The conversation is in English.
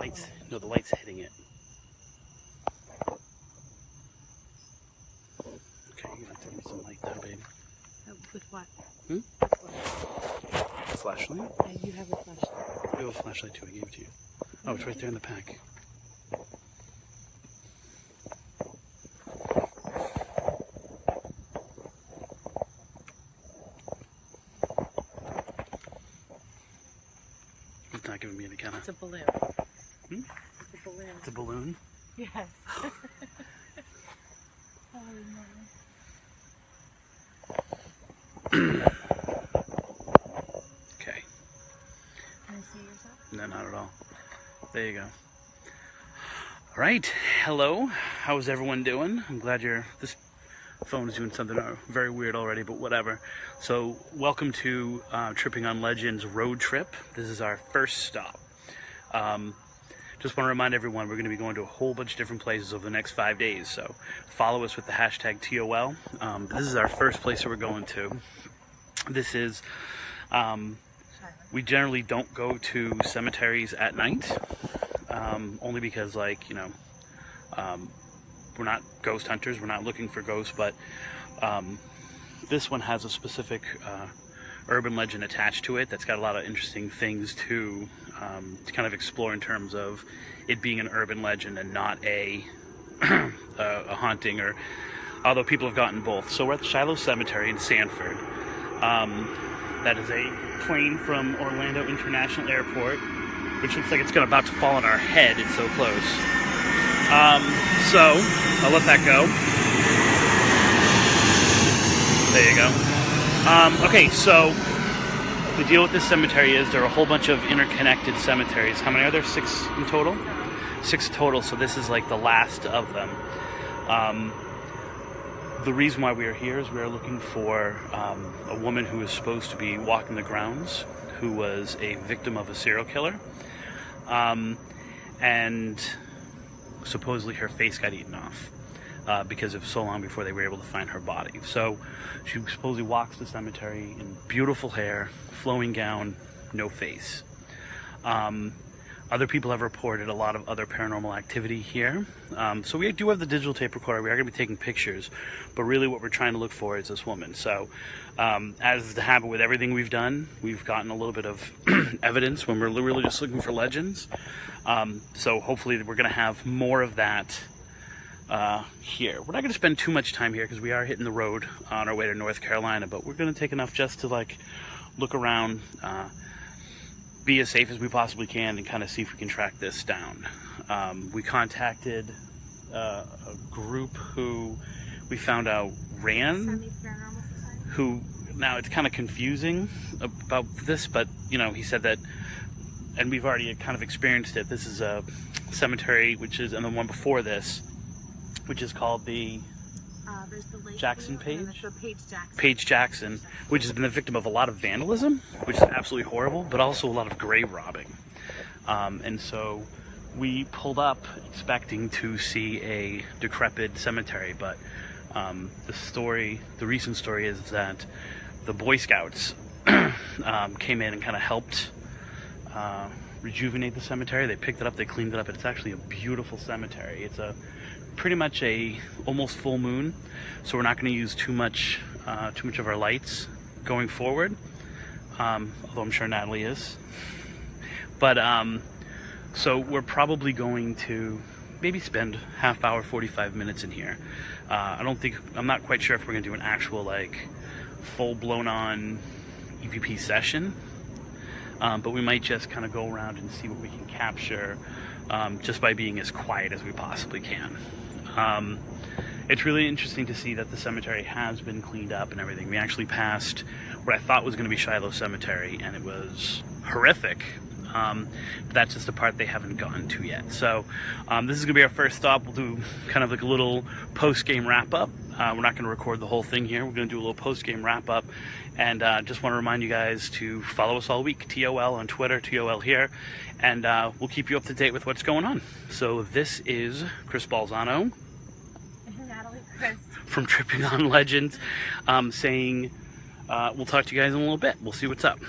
light's, no, the light's hitting it. Okay, you have to give me some light there, babe. With what? Hmm? With what? A flashlight? Yeah, you have a flashlight. I have a flashlight too, I gave it to you. Oh, it's right there in the pack. It's not giving me any kind of... It's a balloon. Hmm? It's a balloon. It's a balloon? Yes. Oh, no. Okay. Can you see yourself? No, not at all. There you go. All right. Hello. How's everyone doing? I'm glad this phone is doing something very weird already, but whatever. So welcome to Tripping on Legends road trip. This is our first stop. Just want to remind everyone we're going to be going to a whole bunch of different places over the next 5 days. So follow us with the hashtag TOL. This is our first place that we're going to. This is... we generally don't go to cemeteries at night, only because, like, you know, we're not ghost hunters, we're not looking for ghosts, but this one has a specific urban legend attached to it that's got a lot of interesting things to kind of explore in terms of it being an urban legend and not a haunting, or although people have gotten both. So we're at the Shiloh Cemetery in Sanford. That is a plane from Orlando International Airport, which looks like it's about to fall on our head. It's so close. So I'll let that go. There you go. Okay, so the deal with this cemetery is there are a whole bunch of interconnected cemeteries. How many are there? 6 in total? 6 total, so this is like the last of them. The reason why we are here is we are looking for a woman who is supposed to be walking the grounds, who was a victim of a serial killer, and supposedly her face got eaten off because of so long before they were able to find her body. So she supposedly walks the cemetery in beautiful hair, flowing gown, no face. Other people have reported a lot of other paranormal activity here. So we do have the digital tape recorder. We are going to be taking pictures, but really what we're trying to look for is this woman. So as is the habit with everything we've done, we've gotten a little bit of evidence when we're really just looking for legends. So hopefully we're going to have more of that here. We're not going to spend too much time here because we are hitting the road on our way to North Carolina, but we're going to take enough just to, like, look around, be as safe as we possibly can, and kind of see if we can track this down. We contacted a group who we found out ran, who, now it's kind of confusing about this, but, you know, he said that, and we've already kind of experienced it. This is a cemetery, which is, and the one before this, which is called the Jackson Page? Page Jackson, which has been the victim of a lot of vandalism, which is absolutely horrible, but also a lot of grave robbing. And so we pulled up expecting to see a decrepit cemetery, but the recent story is that the Boy Scouts came in and kind of helped rejuvenate the cemetery. They picked it up, they cleaned it up, and it's actually a beautiful cemetery. It's pretty much a almost full moon, so we're not going to use too much of our lights going forward, although I'm sure Natalie is. But so we're probably going to maybe spend half hour, 45 minutes in here. I'm not quite sure if we're going to do an actual, like, full blown on EVP session, but we might just kind of go around and see what we can capture, just by being as quiet as we possibly can. It's really interesting to see that the cemetery has been cleaned up and everything. We actually passed what I thought was going to be Shiloh Cemetery, and it was horrific. But that's just the part they haven't gotten to yet. So this is going to be our first stop. We'll do kind of like a little post-game wrap-up. We're not going to record the whole thing here. We're going to do a little post-game wrap-up. And just want to remind you guys to follow us all week. TOL on Twitter, TOL here. And we'll keep you up to date with what's going on. So this is Crist Balzano. And Natalie Crist. From Tripping on Legends, saying we'll talk to you guys in a little bit. We'll see what's up.